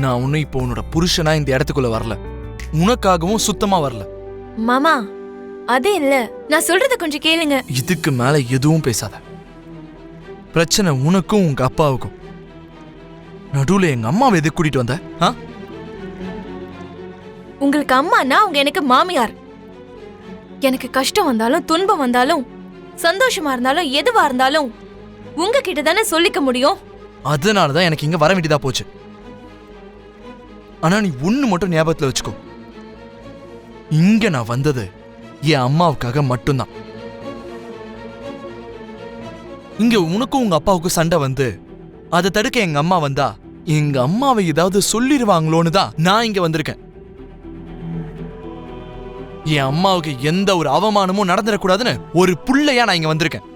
நான் ஒன்னும் இப்போ உன்னோட புருஷனா இந்த இடத்துக்குள்ள வரல, உனக்காகவும் சுத்தமா வரல. மாமா அதே இல்ல, நான் சொல்றத கொஞ்சம் கேளுங்க. இதுக்கு மேல எதுவும் பேசாத. பிரச்சனை உனக்கும் உங்க அப்பாவுக்கும். நடுவுல எங்க அம்மாவை எதுக்கு கூட்டிட்டு வந்த? உங்களுக்கு அம்மானா அவங்க எனக்கு மாமியார். எனக்கு கஷ்டம் வந்தாலும் துன்பம் வந்தாலும் சந்தோஷமா இருந்தாலும் எதுவா இருந்தாலும் உங்ககிட்ட தானே சொல்லிக்க முடியும். அதனாலதான் எனக்கு இங்க வர வேண்டியதா போச்சு. ஆனா நீ ஒண்ணு மட்டும் ஞாபகத்துல வச்சுக்கோ, இங்க நான் வந்தது என் அம்மாவுக்காக மட்டும்தான். இங்க உனக்கும் உங்க அப்பாவுக்கும் சண்டை வந்து அதை தடுக்க எங்க அம்மா வந்தா எங்க அம்மாவை ஏதாவது சொல்லிடுவாங்களோன்னு தான் நான் இங்க வந்திருக்கேன். என் அம்மாவுக்கு எந்த ஒரு அவமானமும் நடந்துடக்கூடாதுன்னு ஒரு புள்ளையா நான் இங்க வந்திருக்கேன்.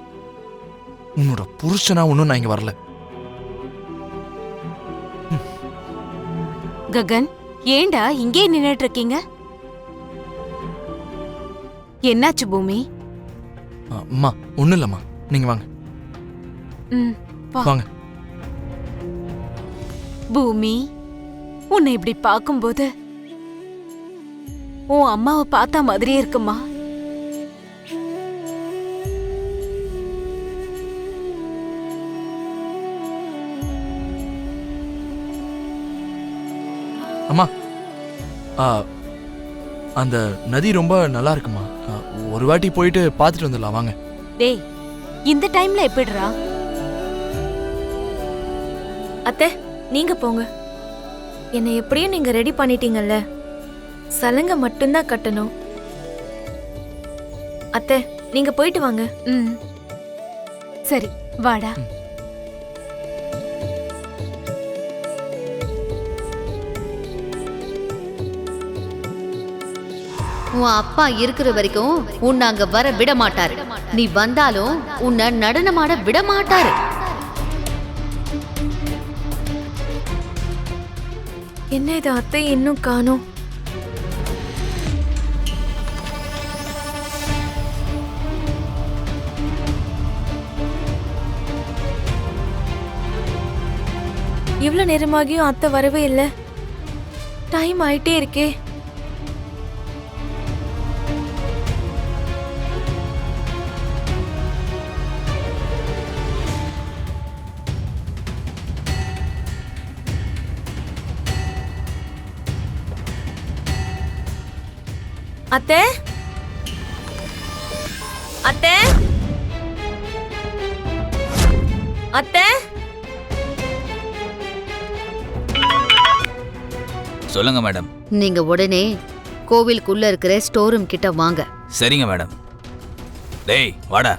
உன்னோட புருஷனா ஒன்னும் நான் இங்க வரல. ககன், ஏண்டா இங்கே நின்னுட்டு இருக்கீங்க? என்னாச்சு பூமி? அம்மா ஒண்ணும் இல்லம்மா, நீங்க வாங்க. வாங்க. பூமி, உன்னை இப்படி பார்க்கும்போது உன் அம்மாவை பார்த்தா மாதிரியே இருக்குமா? அம்மா, அந்த நதி ரொம்ப நல்லா இருக்குமா, ஒரு வாட்டி போயிட்டு பார்த்துட்டு வந்துடலாம் வாங்க. டேய், இந்த டைம்ல எப்படிடா? அத்தை நீங்க போங்க, என்னை எப்படியும் நீங்க ரெடி பண்ணிட்டீங்கல்ல, சலங்க மட்டும்தான் கட்டணும். அத்தை நீங்க போயிட்டு வாங்க. சரி வாடா. உன் அப்பா இருக்கிற வரைக்கும் உன்னை அங்க வர விட மாட்டாரு. நீ வந்தாலும் உன்னை நடனமாட விட மாட்டாரு. என்ன இது அத்தை இன்னும் காணோம்? இவ்வளவு நேரமாகியும் அத்தை வரவே இல்லை. டைம் ஆயிட்டே இருக்கே. அத்தை அத்தை அத்தை சொல்லுங்க மேடம். நீங்க உடனே கோவிலுக்குள்ள இருக்கிற ஸ்டோர் ரூம் கிட்ட வாங்க. சரிங்க மேடம். டேய் வாடா.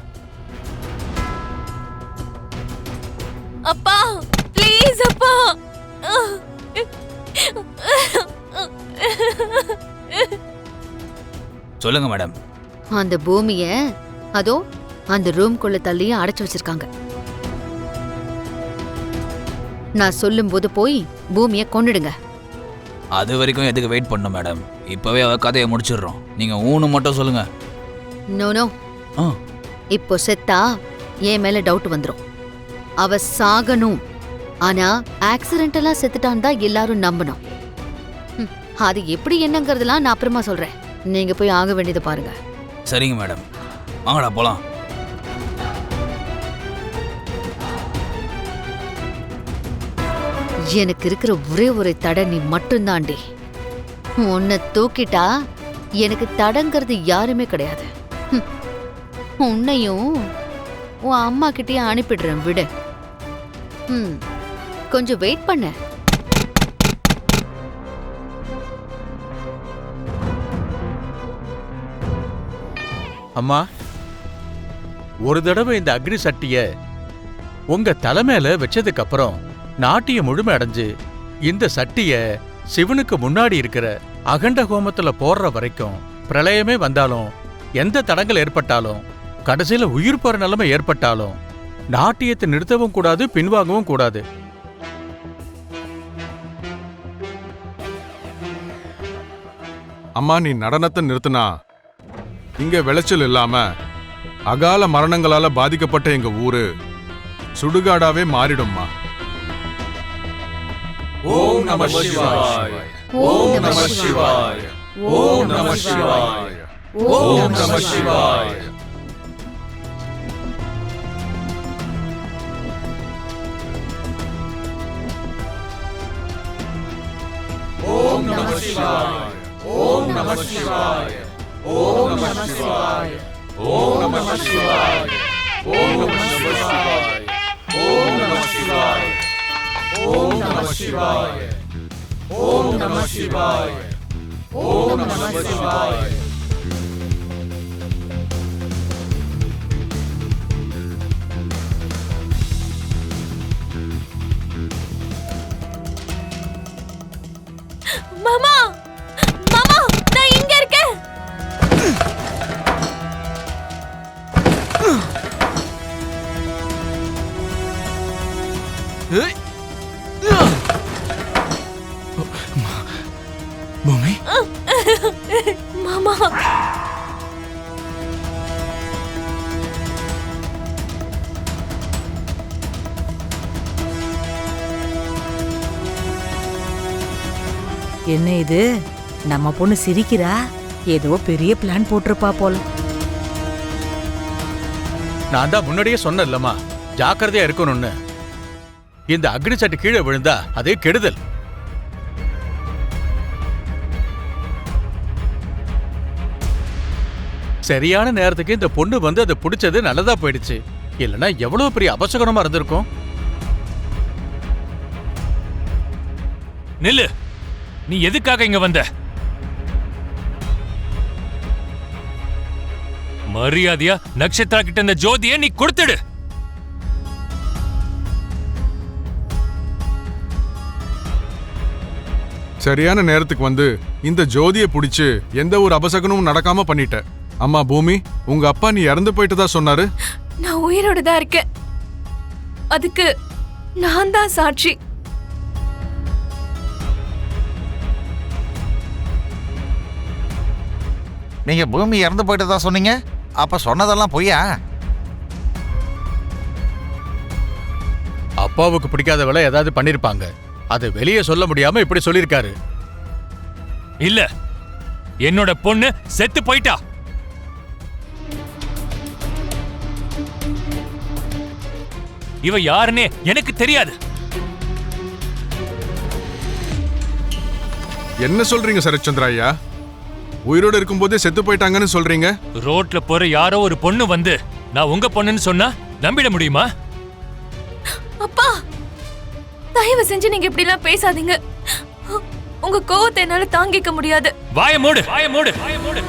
அப்பா ப்ளீஸ் அப்பா. சொல்லுங்க மேடம். அந்த பூமிய அதோ அந்த ரூம்குள்ள தள்ளியே அடைச்சு வச்சிருக்காங்க. நான் சொல்லும் போது போய் பூமிய கொன்னுடுங்க. அது வரைக்கும் எதுக்கு வெயிட் பண்ணும் மேடம்? இப்பவே அவ கதையை முடிச்சிடுறோம். நீங்க ஊனு மட்டும் சொல்லுங்க. நோ இப்போ செத்தா என் மேல டவுட் வந்துரும். அவ சாகணும், ஆனா ஆக்சிடென்டலா செத்துட்டான் தான் எல்லாரும் நம்பணும். அது எப்படி என்னங்கிறதுலாம் நான் அப்புறமா சொல்றேன். நீங்க போய் ஆக வேண்டியதை பாருங்க. சரிங்க மேடம், வாங்கடா போலாம். எனக்கு இருக்கிற ஒரே ஒரு தடை நீ மட்டும்தாண்டி. உன்னை தூக்கிட்டா எனக்கு தடங்கிறது யாருமே கிடையாது. உன்னையும் உன் அம்மா கிட்டயே அனுப்பிடுறேன், விடு. கொஞ்சம் வெயிட் பண்ண. அம்மா, ஒரு தடவை இந்த அக்னி சட்டிய உங்க தலைமையில வச்சதுக்கு அப்புறம் நாட்டியம் முழுமை அடைஞ்சு இந்த சட்டிய சிவனுக்கு முன்னாடி இருக்கிற அகண்ட ஹோமத்துல போடுற வரைக்கும் பிரளயமே வந்தாலும், எந்த தடங்கள் ஏற்பட்டாலும், கடைசியில உயிர் போற நிலைமை ஏற்பட்டாலும் நாட்டியத்தை நிறுத்தவும் கூடாது, பின்வாங்கவும் கூடாது. அம்மா, நீ நடனத்தை நிறுத்தினா இங்க விளைச்சல் இல்லாம அகால மரணங்களால பாதிக்கப்பட்ட எங்க ஊரு சுடுகாடாவே மாறிடும்மா. ஓம் நம சிவாய. ஓம் நம சிவாய. ஓம் நம சிவாய. ஓம் நம சிவாய. ஓம் நம சிவாய. ஓம் நம சிவாய. ஓம் நம சிவாய. ஓம் நம சிவாய. ஓம் நம சிவாய. ஓம் நம சிவாய. ஓம் நம சிவாய. ஓம் நம சிவாய. ஓம் நம சிவாய. மாமா மாமா நான் இங்க இருக்கேன். ஏய்! பூமி மாமா என்ன இது நம்ம பொண்ணு சிரிக்கிறா? ஏதோ பெரிய பிளான் போட்டிருப்பா போல. நான் தான் முன்னாடியே சொன்னேன்லம்மா, ஜாக்கிரதையா இருக்கணும்னு. இந்த அக்னி சட்டி கீழே விழுந்தா அதே கெடுதல். சரியான நேரத்துக்கு இந்த பொண்ணு வந்து அதை பிடிச்சது நல்லதா போயிடுச்சு. இல்லைன்னா எவ்வளவு பெரிய அபசகனமா இருந்திருக்கும். நில்லு, நீ எதுக்காக இங்க வந்த? மரியாதையா நட்சத்திரா கிட்ட இந்த ஜோதியை நீ கொடுத்துடு. சரியான நேரத்துக்கு வந்து இந்த ஜோதியை பிடிச்சு எந்த ஒரு அபசகனமும் நடக்காம பண்ணிட்ட. அம்மா பூமி, உங்க அப்பா நீ இறந்து போயிட்டதா சொன்னாரு. நான் உயிரோட தான் இருக்கேன். அதுக்கு நான் தான் சாட்சி. நீங்க பூமி இறந்து போயிட்டதா சொன்னீங்க. அப்ப சொன்னதெல்லாம் பொய்யா? அப்பாவுக்கு பிடிக்காத வேலை ஏதாவது பண்ணிருப்பாங்க. அது வெளியே சொல்ல முடியாம இப்படி சொல்லிருக்காரு. இல்ல, என்னோட பொண்ணு செத்து போயிட்டா. இவ யாருன்னே எனக்கு தெரியாது. என்ன சொல்றீங்க சரச்சந்திர ஐயா? உயிரோட இருக்கும்போதே செத்து போயிட்டாங்கன்னு சொல்றீங்க. ரோட்ல போற யாரோ ஒரு பொண்ணு வந்து நான் உங்க பொண்ணுன்னு சொன்னா நம்பிட முடியுமா? அப்பா, தயவு செஞ்சு நீங்க இப்படி எல்லாம் பேசாதீங்க. உங்க கோவத்தை என்னால தாங்கிக்க முடியாது. வாய மூடு, வாய மூடு, வாய மூடு.